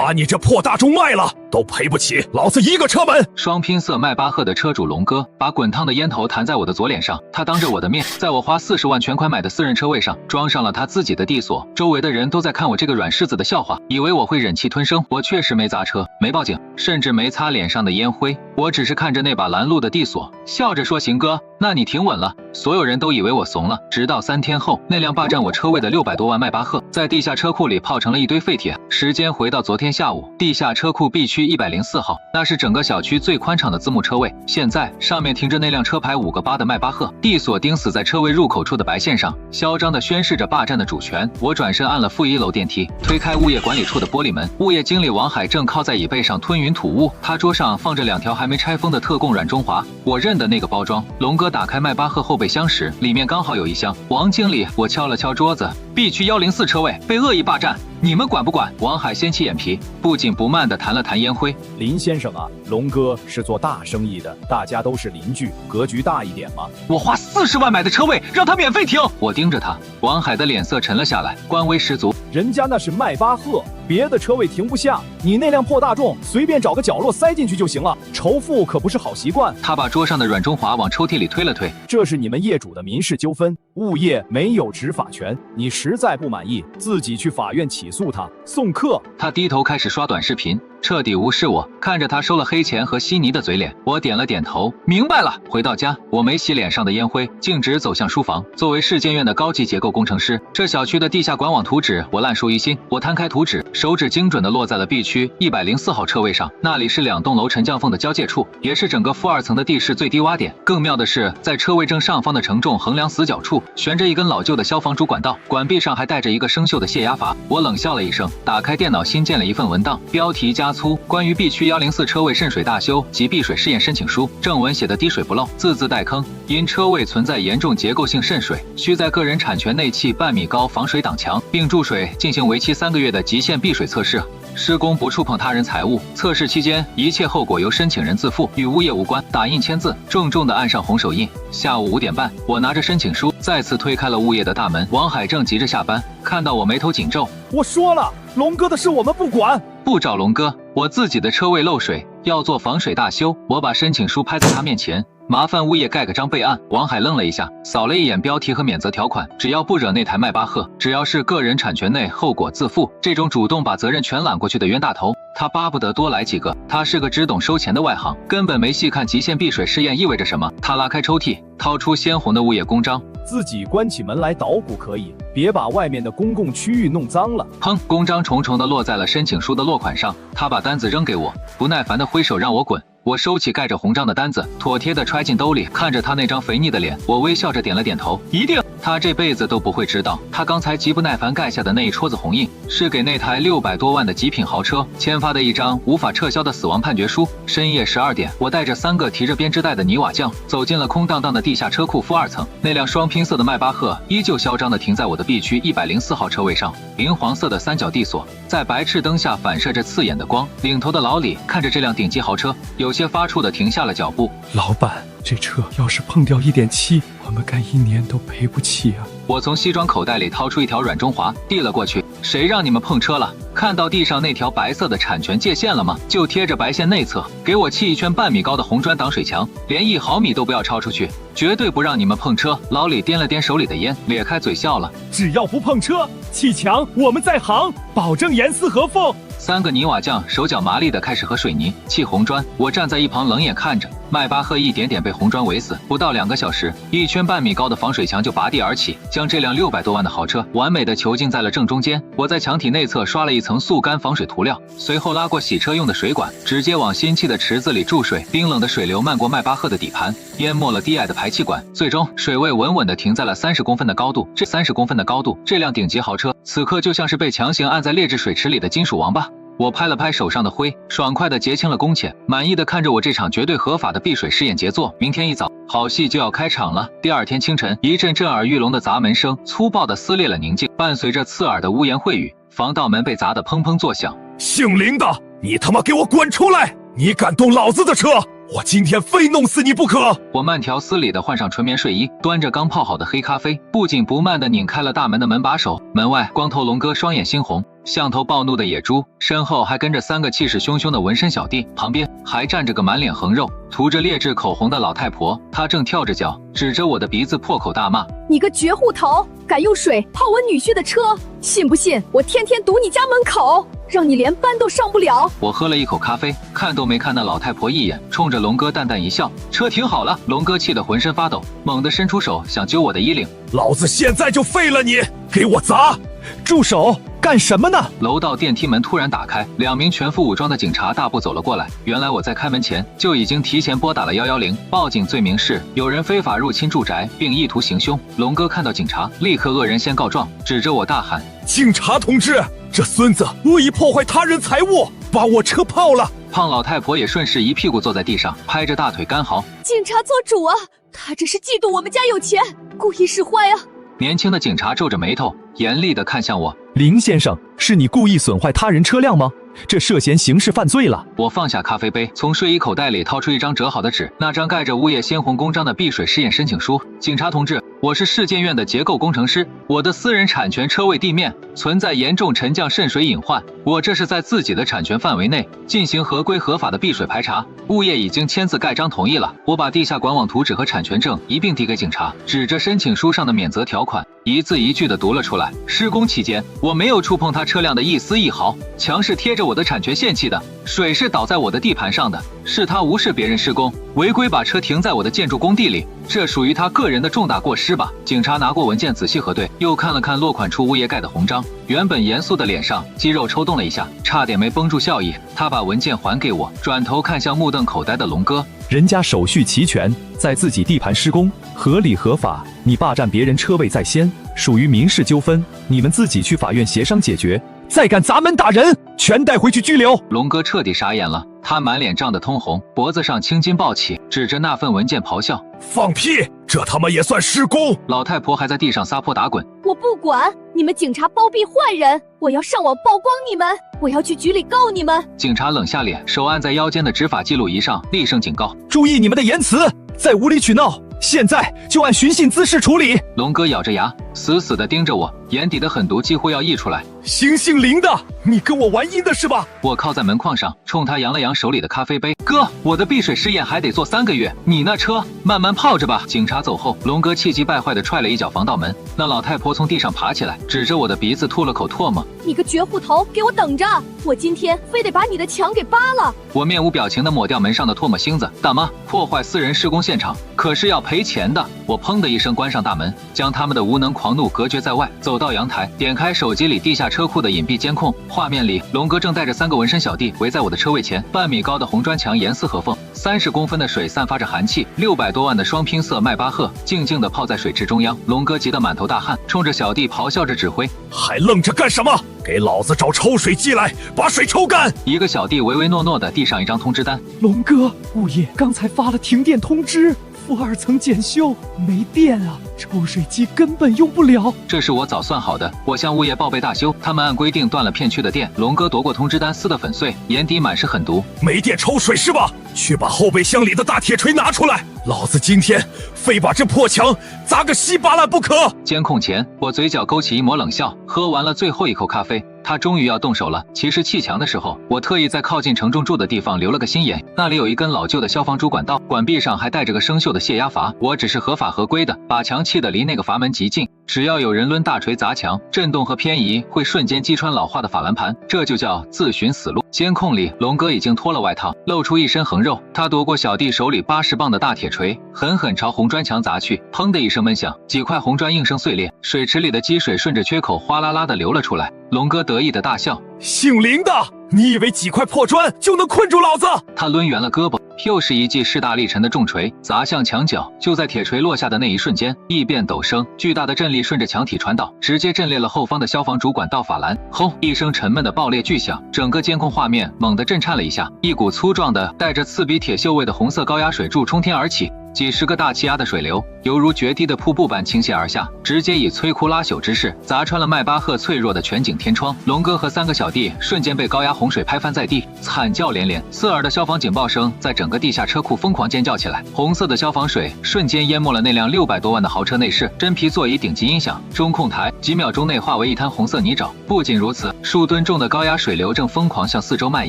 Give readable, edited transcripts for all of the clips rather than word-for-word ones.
把你这破大众卖了，都赔不起老子一个车门。双拼色迈巴赫的车主龙哥把滚烫的烟头弹在我的左脸上，他当着我的面，在我花40万全款买的私人车位上装上了他自己的地锁。周围的人都在看我这个软柿子的笑话，以为我会忍气吞声。我确实没砸车，没报警，甚至没擦脸上的烟灰，我只是看着那把拦路的地锁，笑着说：“行哥，那你停稳了。”所有人都以为我怂了，直到3天后，那辆霸占我车位的600多万迈巴赫在地下车库里泡成了一堆废铁。时间回到昨天下午，地下车库 B 区104号，那是整个小区最宽敞的字幕车位。现在上面停着那辆车牌5个8的迈巴赫，地锁钉死在车位入口处的白线上，嚣张地宣示着霸占的主权。我转身按了负1楼电梯，推开物业管理处的玻璃门，物业经理王海正靠在椅背上吞云吐雾，他桌上放着2条还没拆封的特供软中华，我认得那个包装。龙哥打开迈巴赫后备箱时，里面刚好有一箱。王经理，我敲了敲桌子， B 区104车位被恶意霸占，你们管不管？王海掀起眼皮，不紧不慢地弹了弹烟灰。林先生啊，龙哥是做大生意的，大家都是邻居，格局大一点嘛。我花40万买的车位，让他免费停。我盯着他，王海的脸色沉了下来，官威十足。人家那是迈巴赫，别的车位停不下，你那辆破大众随便找个角落塞进去就行了。仇富可不是好习惯。他把桌上的软中华往抽屉里推了推。这是你们业主的民事纠纷，物业没有执法权。你实在不满意，自己去法院起诉他。送客。他低头开始刷短视频，彻底无视我。看着他收了黑钱和稀泥的嘴脸，我点了点头，明白了。回到家，我没洗脸上的烟灰，径直走向书房。作为市建院的高级结构工程师，这小区的地下管网图纸我烂熟于心。我摊开图纸，手指精准地落在了 B 区104号车位上，那里是2栋楼沉降缝的交界处，也是整个负2层的地势最低洼点。更妙的是，在车位正上方的承重横梁死角处，悬着一根老旧的消防主管道，管壁上还带着一个生锈的泄压阀。我冷笑了一声，打开电脑新建了一份文档，标题加粗，关于 B 区104车位渗水大修及避水试验申请书。正文写的滴水不漏，字字带坑。因车位存在严重结构性渗水，需在个人产权内砌半米高防水挡墙，并注水进行为期3个月的极限避水测试。施工不触碰他人财物，测试期间一切后果由申请人自负，与物业无关。打印签字，重重地按上红手印。下午5点半，我拿着申请书再次推开了物业的大门。王海正急着下班，看到我眉头紧皱。我说了，龙哥的事我们不管。不找龙哥，我自己的车位漏水，要做防水大修。我把申请书拍在他面前，麻烦物业盖个章备案。王海愣了一下，扫了一眼标题和免责条款，只要不惹那台迈巴赫，只要是个人产权内，后果自负。这种主动把责任全揽过去的冤大头，他巴不得多来几个。他是个只懂收钱的外行，根本没细看极限避水试验意味着什么。他拉开抽屉，掏出鲜红的物业公章，自己关起门来捣鼓可以，别把外面的公共区域弄脏了。砰！公章重重地落在了申请书的落款上。他把单子扔给我，不耐烦地挥手让我滚。我收起盖着红章的单子，妥帖地揣进兜里，看着他那张肥腻的脸，我微笑着点了点头。一定。他这辈子都不会知道，他刚才极不耐烦盖下的那一戳子红印，是给那台600多万的极品豪车签发的一张无法撤销的死亡判决书。深夜12点，我带着3个提着编织袋的泥瓦匠走进了空荡荡的地下车库负2层。那辆双拼色的迈巴赫依旧嚣张地停在我的 B 区104号车位上，银黄色的三角地锁在白炽灯下反射着刺眼的光。领头的老李看着这辆顶级豪车，有些发怵地停下了脚步。老板，这车要是碰掉1点7，我们干1年都赔不起啊！我从西装口袋里掏出一条软中华，递了过去。谁让你们碰车了？看到地上那条白色的产权界限了吗？就贴着白线内侧，给我砌一圈半米高的红砖挡水墙，连1毫米都不要超出去，绝对不让你们碰车。老李掂了掂手里的烟，咧开嘴笑了。只要不碰车，砌墙我们在行，保证严丝合缝。3个泥瓦匠手脚麻利地开始和水泥砌红砖，我站在一旁冷眼看着。迈巴赫一点点被红砖围死，不到2个小时，1圈半米高的防水墙就拔地而起，将这辆600多万的豪车完美的囚禁在了正中间。我在墙体内侧刷了一层速干防水涂料，随后拉过洗车用的水管，直接往新砌的池子里注水。冰冷的水流漫过迈巴赫的底盘，淹没了低矮的排气管，最终水位稳稳地停在了30公分的高度。这30公分的高度，这辆顶级豪车此刻就像是被强行按在劣质水池里的金属王八。我拍了拍手上的灰，爽快地结清了工钱，满意地看着我这场绝对合法的避水试验杰作。明天一早，好戏就要开场了。第2天清晨，一阵震耳欲聋的砸门声粗暴地撕裂了宁静，伴随着刺耳的污言秽语，防盗门被砸得砰砰作响。姓林的，你他妈给我滚出来！你敢动老子的车，我今天非弄死你不可！我慢条斯理地换上纯棉睡衣，端着刚泡好的黑咖啡，不紧不慢地拧开了大门的门把手。门外，光头龙哥双眼猩红，像头暴怒的野猪，身后还跟着3个气势汹汹的纹身小弟，旁边还站着个满脸横肉、涂着劣质口红的老太婆，她正跳着脚，指着我的鼻子破口大骂：“你个绝户头，敢用水泡我女婿的车，信不信我天天堵你家门口，让你连班都上不了！”我喝了一口咖啡，看都没看那老太婆一眼，冲着龙哥淡淡一笑：“车停好了。”龙哥气得浑身发抖，猛地伸出手想揪我的衣领：“老子现在就废了你，给我砸！”住手！干什么呢？楼道电梯门突然打开，2名全副武装的警察大步走了过来。原来我在开门前就已经提前拨打了110，报警罪名是有人非法入侵住宅并意图行凶。龙哥看到警察，立刻恶人先告状，指着我大喊：“警察同志，这孙子恶意破坏他人财物，把我车泡了！”胖老太婆也顺势一屁股坐在地上，拍着大腿干嚎：“警察做主啊！他这是嫉妒我们家有钱，故意使坏啊！”年轻的警察皱着眉头，严厉地看向我：“林先生，是你故意损坏他人车辆吗？这涉嫌刑事犯罪了。”我放下咖啡杯，从睡衣口袋里掏出一张折好的纸，那张盖着物业鲜红公章的避水试验申请书。警察同志，我是市建院的结构工程师，我的私人产权车位地面存在严重沉降渗水隐患，我这是在自己的产权范围内进行合规合法的避水排查，物业已经签字盖章同意了。我把地下管网图纸和产权证一并递给警察，指着申请书上的免责条款，一字一句地读了出来。施工期间，我没有触碰他车辆的一丝一毫，墙是贴着我的产权线砌的，水是倒在我的地盘上的，是他无视别人施工，违规把车停在我的建筑工地里，这属于他个人的重大过失吧。警察拿过文件仔细核对，又看了看落款处物业盖的红章，原本严肃的脸上肌肉抽动了一下，差点没绷住笑意。他把文件还给我，转头看向目瞪口呆的龙哥：“人家手续齐全，在自己地盘施工，合理合法，你霸占别人车位在先，属于民事纠纷，你们自己去法院协商解决。再敢砸门打人，全带回去拘留！”龙哥彻底傻眼了，他满脸涨得通红，脖子上青筋暴起，指着那份文件咆哮：“放屁！这他妈也算施工！”老太婆还在地上撒泼打滚：“我不管，你们警察包庇坏人，我要上网曝光你们，我要去局里告你们！”警察冷下脸，手按在腰间的执法记录仪上，厉声警告：“注意你们的言辞，再无理取闹，现在就按寻衅滋事处理！”龙哥咬着牙，死死地盯着我，眼底的狠毒几乎要溢出来。“姓林的，你跟我玩阴的是吧？”我靠在门框上，冲他扬了扬手里的咖啡杯：“哥，我的避水试验还得做3个月，你那车慢慢泡着吧。”警察走后，龙哥气急败坏地踹了一脚防盗门。那老太婆从地上爬起来，指着我的鼻子吐了口唾沫：“你个绝户头，给我等着！我今天非得把你的墙给扒了！”我面无表情地抹掉门上的唾沫星子：“大妈，破坏私人施工现场可是要赔钱的！”我砰的一声关上大门，将他们的无能狂怒隔绝在外，走到阳台，点开手机里地下车库的隐蔽监控，画面里龙哥正带着3个纹身小弟围在我的车位前，半米高的红砖墙严丝合缝，30公分的水散发着寒气，600多万的双拼色迈巴赫静静地泡在水池中央。龙哥急得满头大汗，冲着小弟咆哮着指挥：“还愣着干什么？给老子找抽水机来，把水抽干！”一个小弟唯唯诺诺地递上一张通知单：“龙哥，物业刚才发了停电通知，负2层检修，没电啊，抽水机根本用不了。”这是我早算好的，我向物业报备大修，他们按规定断了片区的电。龙哥夺过通知单，撕得粉碎，眼底满是狠毒：“没电抽水是吧？去把后备箱里的大铁锤拿出来，老子今天非把这破墙砸个稀巴烂不可！”监控前，我嘴角勾起一抹冷笑。喝完了最后一口咖啡，他终于要动手了。其实砌墙的时候，我特意在靠近承重柱的地方留了个心眼，那里有一根老旧的消防主管道，管壁上还带着个生锈的泄压阀。我只是合法合规的把墙砌得离那个阀门极近，只要有人抡大锤砸墙，震动和偏移会瞬间击穿老化的法兰盘，这就叫自寻死路。监控里，龙哥已经脱了外套，露出一身横肉，他夺过小弟手里80磅的大铁锤，狠狠朝红砖墙砸去，砰的一声闷响，几块红砖应声碎裂，水池里的积水顺着缺口哗啦啦的流了出来。龙哥得意的大笑：“姓林的，你以为几块破砖就能困住老子？”他抡圆了胳膊，又是一记势大力沉的重锤砸向墙角。就在铁锤落下的那一瞬间，异变陡升，巨大的震力顺着墙体传导，直接震裂了后方的消防主管道法兰。轰一声沉闷的爆裂巨响，整个监控画面猛地震颤了一下，一股粗壮的带着刺鼻铁锈味的红色高压水柱冲天而起，几十个大气压的水流犹如决堤的瀑布般倾泻而下，直接以摧枯拉朽之势砸穿了迈巴赫脆弱的全景天窗。龙哥和3个小弟瞬间被高压洪水拍翻在地，惨叫连连，刺耳的消防警报声在整个地下车库疯狂尖叫起来。红色的消防水瞬间淹没了那辆600多万的豪车内饰，真皮座椅顶级音响，中控台、几秒钟内化为一滩红色泥沼。不仅如此，数吨重的高压水流正疯狂向四周蔓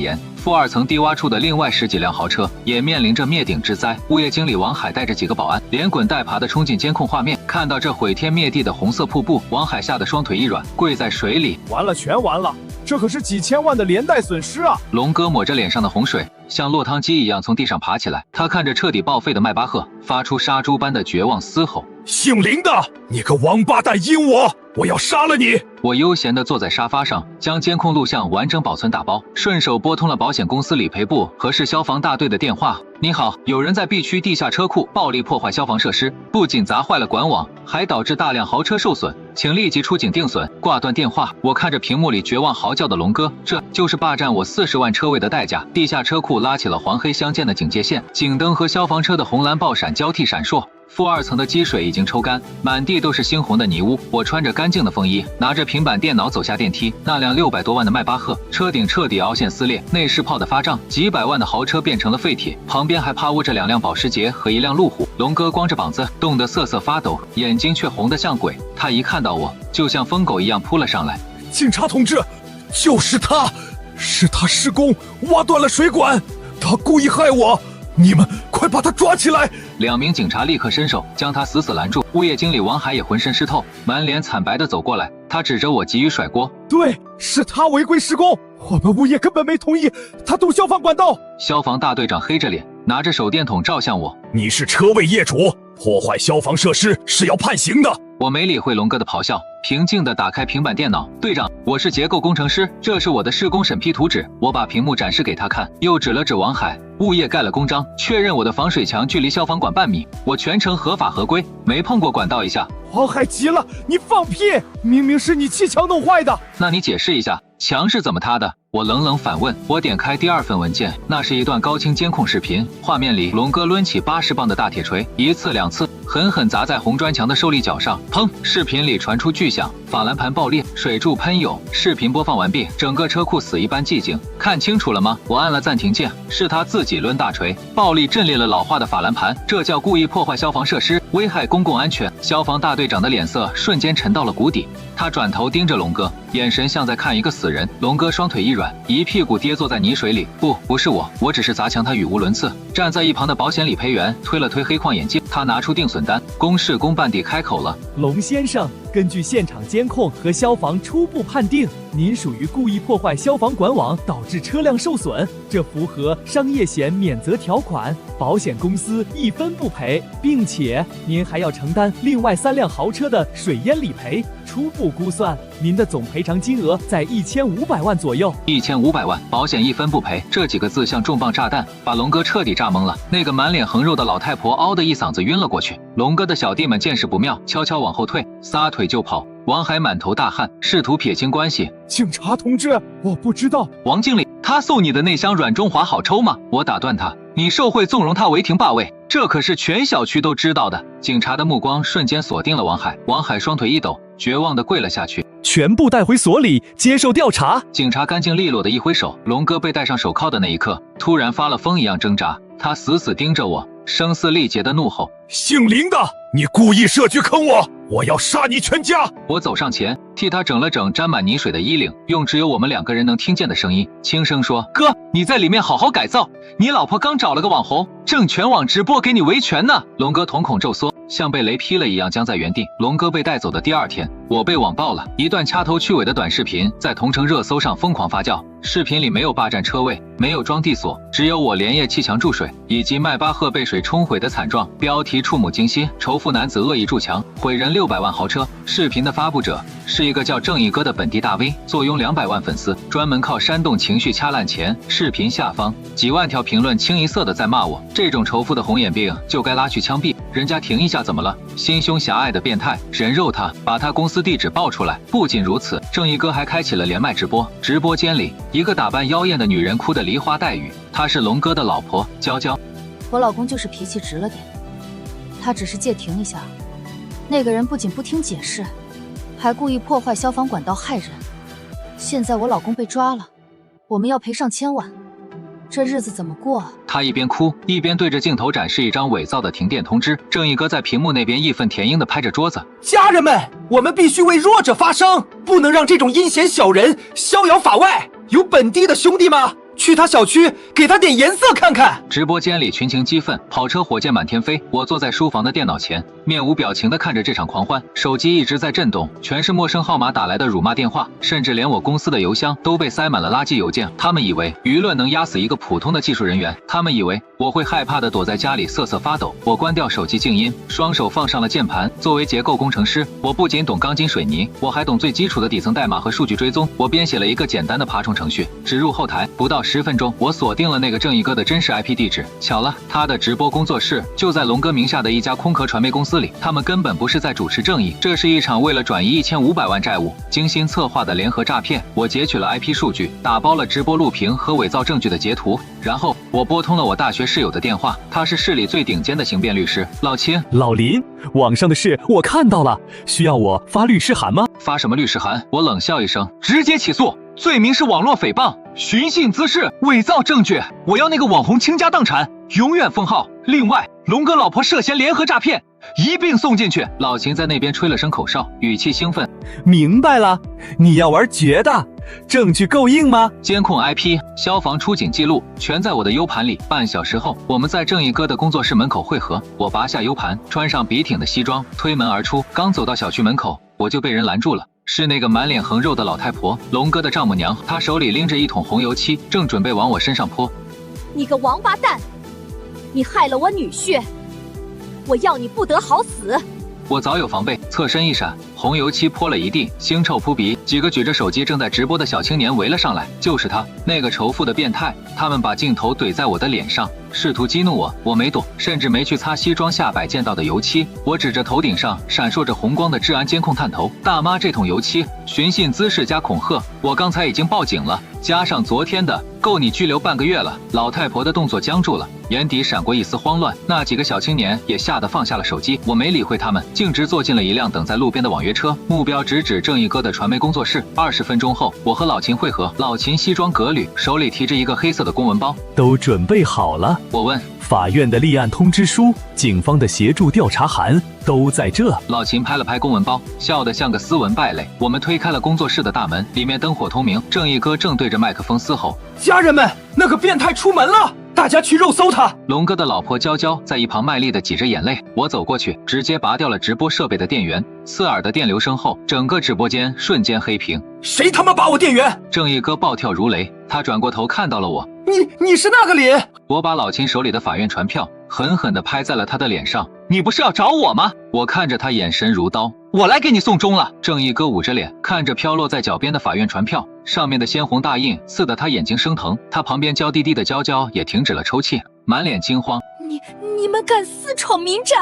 延。负2层低洼处的另外10几辆豪车也面临着灭顶之灾。物业经理王海带着几个保安连滚带爬地冲进监控画面，看到这毁天灭地的红色瀑布，王海吓得双腿一软，跪在水里。完了，全完了！这可是几千万的连带损失啊！龙哥抹着脸上的洪水，像落汤鸡一样从地上爬起来。他看着彻底报废的迈巴赫，发出杀猪般的绝望嘶吼：“姓林的，你个王八蛋，阴我要杀了你！”我悠闲地坐在沙发上，将监控录像完整保存打包，顺手拨通了保险公司理赔部和市消防大队的电话。你好，有人在 B 区地下车库暴力破坏消防设施，不仅砸坏了管网，还导致大量豪车受损，请立即出警定损。挂断电话，我看着屏幕里绝望嚎叫的龙哥，这就是霸占我40万车位的代价。地下车库拉起了黄黑相间的警戒线，警灯和消防车的红蓝爆闪交替闪烁。负2层的积水已经抽干，满地都是猩红的泥污。我穿着干净的风衣，拿着平板电脑走下电梯。那辆600多万的迈巴赫，车顶彻底凹陷撕裂，内饰泡得发胀，几百万的豪车变成了废铁。旁边还趴窝着2辆保时捷和1辆路虎。龙哥光着膀子，冻得瑟瑟发抖，眼睛却红得像鬼。他一看到我，就像疯狗一样扑了上来。警察同志，就是他，是他施工挖断了水管，他故意害我，你们快把他抓起来！2名警察立刻伸手将他死死拦住。物业经理王海也浑身湿透，满脸惨白地走过来，他指着我急于甩锅：“对，是他违规施工，我们物业根本没同意他堵消防管道。”消防大队长黑着脸，拿着手电筒照向我：“你是车位业主，破坏消防设施是要判刑的。”我没理会龙哥的咆哮，平静地打开平板电脑。队长，我是结构工程师，这是我的施工审批图纸。我把屏幕展示给他看，又指了指王海。物业盖了公章，确认我的防水墙距离消防管半米，我全程合法合规，没碰过管道一下。王海急了，你放屁！明明是你砌墙弄坏的。那你解释一下，墙是怎么塌的？我冷冷反问。我点开第2份文件，那是一段高清监控视频，画面里龙哥抡起80磅的大铁锤，一次2次狠狠砸在红砖墙的受力角上，砰！视频里传出巨响，法兰盘爆裂，水柱喷涌。视频播放完毕，整个车库死一般寂静。看清楚了吗？我按了暂停键，是他自己抡大锤，暴力震裂了老化的法兰盘，这叫故意破坏消防设施，危害公共安全。消防大队长的脸色瞬间沉到了谷底，他转头盯着龙哥，眼神像在看一个死人。龙哥双腿一软，一屁股跌坐在泥水里。不是我只是砸墙，他语无伦次。站在一旁的保险理赔员推了推黑框眼镜，他拿出定损单，公事公办地开口了：“龙先生，根据现场监控和消防初步判定，您属于故意破坏消防管网，导致车辆受损，这符合商业险免责条款，保险公司一分不赔，并且您还要承担另外3辆豪车的水淹理赔。初步估算，您的总赔偿金额在1500万左右。1500万，保险一分不赔，这几个字像重磅炸弹，把龙哥彻底炸懵了。那个满脸横肉的老太婆嗷的一嗓子晕了过去。龙哥的小弟们见势不妙，悄悄往后退，撒腿就跑。王海满头大汗，试图撇清关系。警察同志，我不知道。王经理，他送你的那箱软中华好抽吗？我打断他，你受贿纵容他违停霸位，这可是全小区都知道的。警察的目光瞬间锁定了王海，王海双腿一抖，绝望地跪了下去。全部带回所里接受调查。警察干净利落的一挥手，龙哥被戴上手铐的那一刻，突然发了疯一样挣扎，他死死盯着我，声嘶力竭的怒吼：“姓林的，你故意设局坑我，我要杀你全家！”我走上前，替他整了整沾满泥水的衣领，用只有我们2个人能听见的声音轻声说：“哥，你在里面好好改造，你老婆刚找了个网红，正全网直播给你维权呢。”龙哥瞳孔骤缩，像被雷劈了一样僵在原地。龙哥被带走的第2天，我被网爆了，一段掐头去尾的短视频在同城热搜上疯狂发酵。视频里没有霸占车位，没有装地锁，只有我连夜砌墙注水，以及迈巴赫被水冲毁的惨状。标题触目惊心：仇富男子恶意筑墙，毁人600万豪车。视频的发布者是一个叫正义哥的本地大 V， 坐拥200万粉丝，专门靠煽动情绪掐烂钱。视频下方几万条评论清一色的在骂我，这种仇富的红眼病就该拉去枪毙，人家停一下怎么了？心胸狭隘的变态，人肉他，把他公司地址爆出来。不仅如此，正义哥还开启了连麦直播，直播间里一个打扮妖艳的女人哭得梨花带雨，她是龙哥的老婆娇娇。我老公就是脾气直了点，他只是借停一下，那个人不仅不听解释，还故意破坏消防管道害人。现在我老公被抓了，我们要赔上1000万。这日子怎么过啊？他一边哭一边对着镜头展示一张伪造的停电通知。正义哥在屏幕那边义愤填膺地拍着桌子：家人们，我们必须为弱者发声，不能让这种阴险小人逍遥法外。有本地的兄弟吗？去他小区给他点颜色看看。直播间里群情激愤，跑车火箭满天飞。我坐在书房的电脑前，面无表情地看着这场狂欢。手机一直在震动，全是陌生号码打来的辱骂电话，甚至连我公司的邮箱都被塞满了垃圾邮件。他们以为舆论能压死一个普通的技术人员，他们以为我会害怕地躲在家里瑟瑟发抖。我关掉手机静音，双手放上了键盘。作为结构工程师，我不仅懂钢筋水泥，我还懂最基础的底层代码和数据追踪。我编写了一个简单的爬虫程序，植入后台，不到10分钟，我锁定了那个正义哥的真实 IP 地址。巧了，他的直播工作室就在龙哥名下的一家空壳传媒公司里。他们根本不是在主持正义，这是一场为了转移1500万债务精心策划的联合诈骗。我截取了 IP 数据，打包了直播录屏和伪造证据的截图，然后我拨通了我大学室友的电话，他是市里最顶尖的刑辩律师老秦。老林，网上的事我看到了，需要我发律师函吗？发什么律师函？我冷笑一声，直接起诉，罪名是网络诽谤、寻衅滋事、伪造证据，我要那个网红倾家荡产，永远封号。另外，龙哥老婆涉嫌联合诈骗，一并送进去。老秦在那边吹了声口哨，语气兴奋。明白了，你要玩绝的，证据够硬吗？监控 IP、消防出警记录全在我的 U 盘里。半小时后，我们在正义哥的工作室门口汇合。我拔下 U 盘，穿上笔挺的西装，推门而出。刚走到小区门口，我就被人拦住了。是那个满脸横肉的老太婆，龙哥的丈母娘。她手里拎着一桶红油漆，正准备往我身上泼。你个王八蛋，你害了我女婿，我要你不得好死！我早有防备，侧身一闪，红油漆泼了一地，腥臭扑鼻。几个举着手机正在直播的小青年围了上来，就是他，那个仇富的变态。他们把镜头怼在我的脸上，试图激怒我，我没躲，甚至没去擦西装下摆溅到的油漆。我指着头顶上闪烁着红光的治安监控探头，大妈，这桶油漆寻衅滋事加恐吓，我刚才已经报警了，加上昨天的，够你拘留半个月了。老太婆的动作僵住了，眼底闪过一丝慌乱。那几个小青年也吓得放下了手机，我没理会他们，径直坐进了一辆等在路边的网约车，目标直指正义哥的传媒工作室。20分钟后，我和老秦会合，老秦西装革履，手里提着一个黑色的公文包。都准备好了？我问。法院的立案通知书、警方的协助调查函都在这。老秦拍了拍公文包，笑得像个斯文败类。我们推开了工作室的大门，里面灯火通明，正义哥正对着麦克风嘶吼：家人们，那个变态出门了，大家去肉搜他！龙哥的老婆娇娇在一旁卖力地挤着眼泪。我走过去，直接拔掉了直播设备的电源。刺耳的电流声后，整个直播间瞬间黑屏。谁他妈拔我电源？正义哥暴跳如雷，他转过头看到了我。你是那个李？我把老秦手里的法院传票狠狠地拍在了他的脸上。你不是要找我吗？我看着他眼神如刀，我来给你送终了。正义哥捂着脸看着飘落在脚边的法院传票，上面的鲜红大印刺得他眼睛生疼。他旁边娇滴滴的娇娇也停止了抽泣，满脸惊慌。你们敢私闯民宅？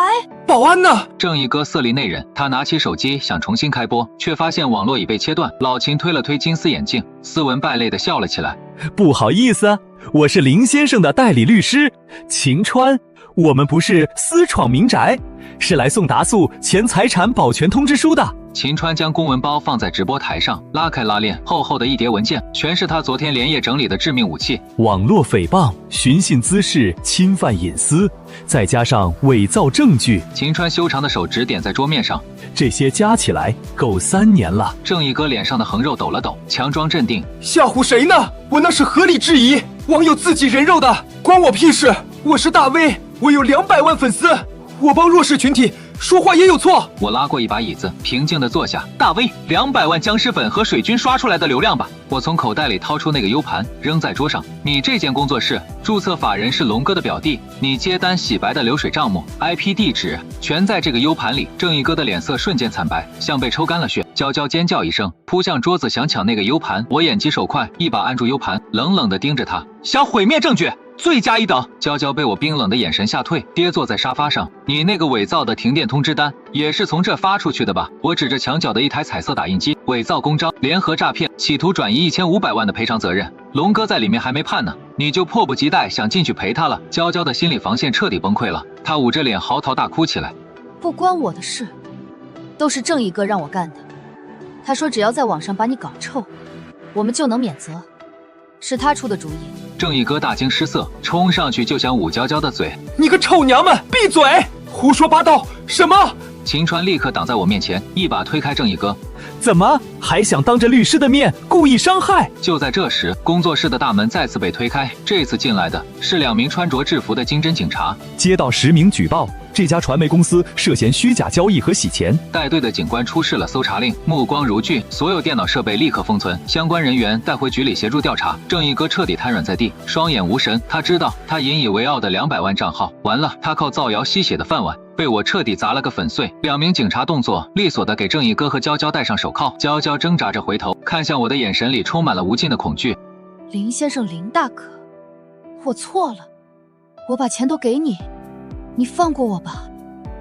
保安呢？正义哥色厉内荏，他拿起手机想重新开播，却发现网络已被切断。老秦推了推金丝眼镜，斯文败类的笑了起来。不好意思，我是林先生的代理律师秦川，我们不是私闯民宅，是来送达速前财产保全通知书的。秦川将公文包放在直播台上，拉开拉链，厚厚的一叠文件，全是他昨天连夜整理的致命武器。网络诽谤、寻衅滋事、侵犯隐私，再加上伪造证据。秦川修长的手指点在桌面上，这些加起来够3年了。正义哥脸上的横肉抖了抖，强装镇定。吓唬谁呢？我那是合理质疑，网友自己人肉的，关我屁事！我是大 V， 我有200万粉丝，我帮弱势群体说话也有错。我拉过一把椅子，平静地坐下。大 V，200万僵尸粉和水军刷出来的流量吧。我从口袋里掏出那个 U 盘，扔在桌上。你这间工作室注册法人是龙哥的表弟，你接单洗白的流水账目、IP 地址全在这个 U 盘里。正义哥的脸色瞬间惨白，像被抽干了血。娇娇尖叫一声，扑向桌子想抢那个 U 盘。我眼疾手快，一把按住 U 盘，冷冷地盯着他，想毁灭证据。罪加一等。娇娇被我冰冷的眼神吓退，跌坐在沙发上。你那个伪造的停电通知单也是从这发出去的吧？我指着墙角的一台彩色打印机，伪造公章、联合诈骗，企图转移1500万的赔偿责任。龙哥在里面还没判呢，你就迫不及待想进去陪他了。娇娇的心理防线彻底崩溃了，她捂着脸嚎啕大哭起来。不关我的事，都是正义哥让我干的。他说只要在网上把你搞臭，我们就能免责。是他出的主意，正义哥大惊失色，冲上去就想捂娇娇的嘴。你个臭娘们，闭嘴！胡说八道！什么？秦川立刻挡在我面前，一把推开正义哥。怎么还想当着律师的面故意伤害？就在这时，工作室的大门再次被推开，这次进来的是2名穿着制服的经侦警察。接到10名举报，这家传媒公司涉嫌虚假交易和洗钱。带队的警官出示了搜查令，目光如炬，所有电脑设备立刻封存，相关人员带回局里协助调查。正义哥彻底瘫软在地，双眼无神。他知道他引以为傲的200万账号完了，他靠造谣吸血的饭碗被我彻底砸了个粉碎。2名警察动作利索的给正义哥和娇娇戴上手铐，娇娇挣扎着回头看向我的眼神里充满了无尽的恐惧。林先生，林大哥，我错了，我把钱都给你，你放过我吧，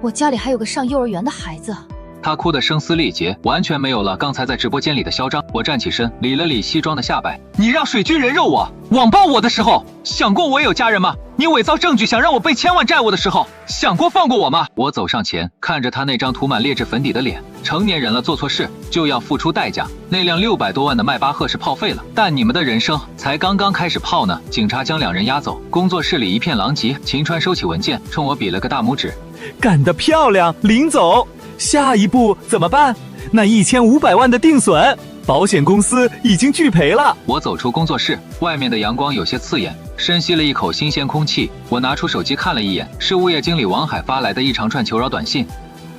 我家里还有个上幼儿园的孩子。他哭得声嘶力竭，完全没有了刚才在直播间里的嚣张。我站起身，理了理西装的下摆。你让水军人肉我，网暴我的时候，想过我也有家人吗？你伪造证据想让我背1000万债务的时候，想过放过我吗？我走上前，看着他那张涂满劣质粉底的脸。成年人了，做错事就要付出代价。那辆600多万的迈巴赫是泡废了，但你们的人生才刚刚开始泡呢。警察将2人押走，工作室里一片狼藉。秦川收起文件，冲我比了个大拇指。干得漂亮，林总！下一步怎么办？那1500万的定损，保险公司已经拒赔了。我走出工作室，外面的阳光有些刺眼，深吸了一口新鲜空气。我拿出手机看了一眼，是物业经理王海发来的一长串求饶短信。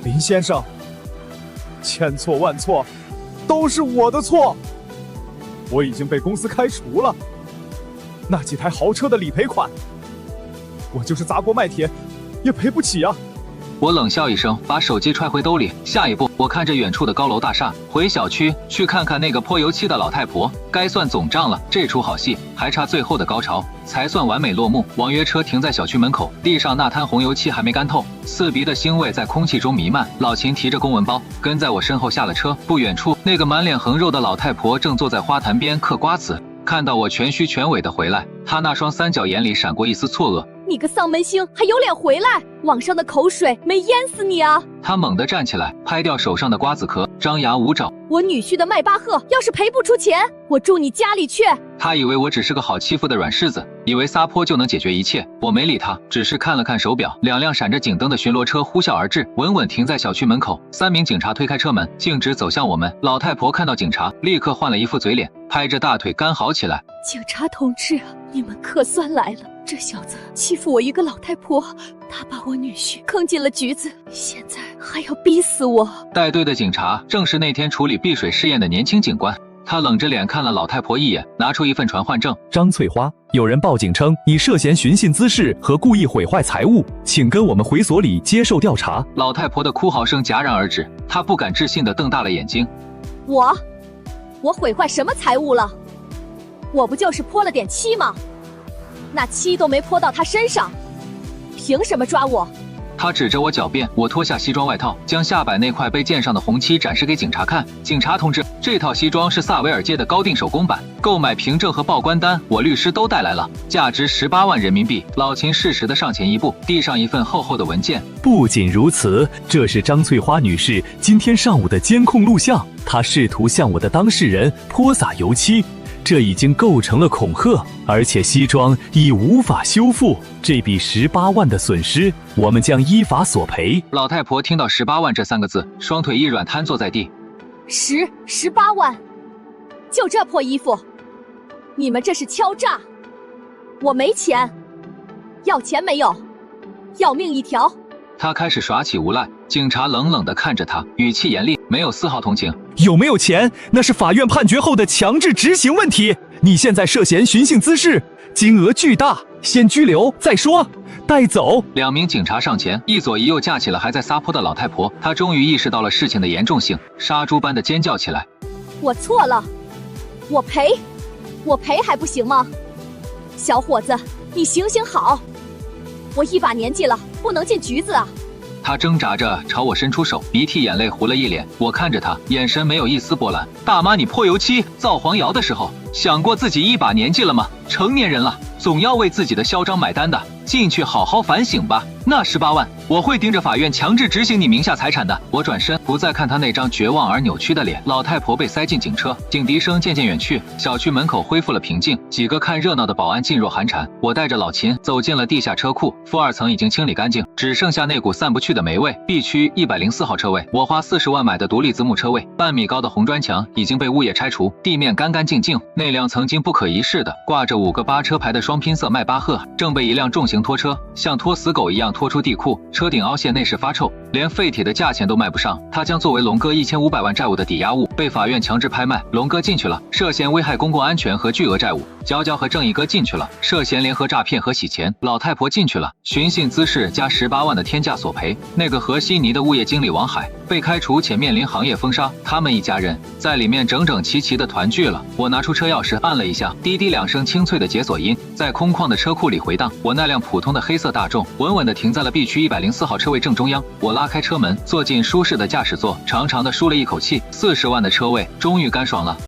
林先生，千错万错，都是我的错，我已经被公司开除了。那几台豪车的理赔款，我就是砸锅卖铁也赔不起啊。我冷笑一声，把手机揣回兜里。下一步，我看着远处的高楼大厦，回小区去看看那个泼油漆的老太婆。该算总账了，这出好戏还差最后的高潮，才算完美落幕。网约车停在小区门口，地上那滩红油漆还没干透，刺鼻的腥味在空气中弥漫。老秦提着公文包跟在我身后下了车。不远处，那个满脸横肉的老太婆正坐在花坛边嗑瓜子。看到我全虚全伪的回来，她那双三角眼里闪过一丝错愕。你个丧门星，还有脸回来？网上的口水没淹死你啊！他猛地站起来，拍掉手上的瓜子壳，张牙舞爪。我女婿的迈巴赫要是赔不出钱，我住你家里去。他以为我只是个好欺负的软柿子，以为撒泼就能解决一切。我没理他，只是看了看手表，2辆闪着警灯的巡逻车呼啸而至，稳稳停在小区门口。3名警察推开车门，径直走向我们。老太婆看到警察，立刻换了一副嘴脸，拍着大腿干嚎起来。警察同志，你们可算来了！这小子欺负我一个老太婆，他把我女婿坑进了局子，现在还要逼死我。带队的警察正是那天处理碧水试验的年轻警官。他冷着脸看了老太婆一眼，拿出一份传唤证。张翠花，有人报警称你涉嫌寻衅滋事和故意毁坏财物，请跟我们回所里接受调查。老太婆的哭嚎声戛然而止，她不敢置信地瞪大了眼睛。我毁坏什么财物了？我不就是泼了点漆吗？那漆都没泼到他身上，凭什么抓我？他指着我狡辩。我脱下西装外套，将下摆那块被溅上的红漆展示给警察看。警察同志，这套西装是萨维尔街的高定手工版，购买凭证和报关单我律师都带来了，价值18万人民币。老秦适时地上前一步，递上一份厚厚的文件。不仅如此，这是张翠花女士今天上午的监控录像，她试图向我的当事人泼洒油漆，这已经构成了恐吓，而且西装已无法修复，这笔18万的损失，我们将依法索赔。老太婆听到18万这3个字，双腿一软，瘫坐在地。18万，就这破衣服，你们这是敲诈！我没钱，要钱没有？要命一条！他开始耍起无赖。警察冷冷地看着他，语气严厉，没有丝毫同情。有没有钱，那是法院判决后的强制执行问题。你现在涉嫌寻衅滋事，金额巨大，先拘留再说。带走！2名警察上前，一左一右架起了还在撒泼的老太婆。她终于意识到了事情的严重性，杀猪般的尖叫起来：“我错了，我赔还不行吗？小伙子，你行行好，我一把年纪了，不能进局子啊！”他挣扎着朝我伸出手，鼻涕眼泪糊了一脸。我看着他，眼神没有一丝波澜。大妈，你泼油漆、造黄谣的时候，想过自己一把年纪了吗？成年人了，总要为自己的嚣张买单的。进去好好反省吧。那18万，我会盯着法院强制执行你名下财产的。我转身不再看他那张绝望而扭曲的脸。老太婆被塞进警车，警笛声渐渐远去，小区门口恢复了平静。几个看热闹的保安噤若寒蝉。我带着老秦走进了地下车库，负2层已经清理干净，只剩下那股散不去的霉味。B 区104号车位，我花40万买的独立子母车位，半米高的红砖墙已经被物业拆除，地面干干净净。那辆曾经不可一世的挂着5个8车牌的双拼色迈巴赫，正被一辆重型拖车像拖死狗一样拖出地库，车顶凹陷内饰发臭，连废铁的价钱都卖不上。它将作为龙哥1500万债务的抵押物，被法院强制拍卖。龙哥进去了，涉嫌危害公共安全和巨额债务。娇娇和正义哥进去了，涉嫌联合诈骗和洗钱。老太婆进去了，寻衅滋事加18万的天价索赔。那个河西尼的物业经理王海被开除且面临行业封杀，他们一家人在里面整整齐齐的团聚了。我拿出车钥匙按了一下，滴滴2声清脆的解锁音在空旷的车库里回荡。我那辆普通的黑色大众稳稳地停在了 B 区104号车位正中央。我拉开车门，坐进舒适的驾驶座，长长的舒了一口气。40万的车位终于干爽了。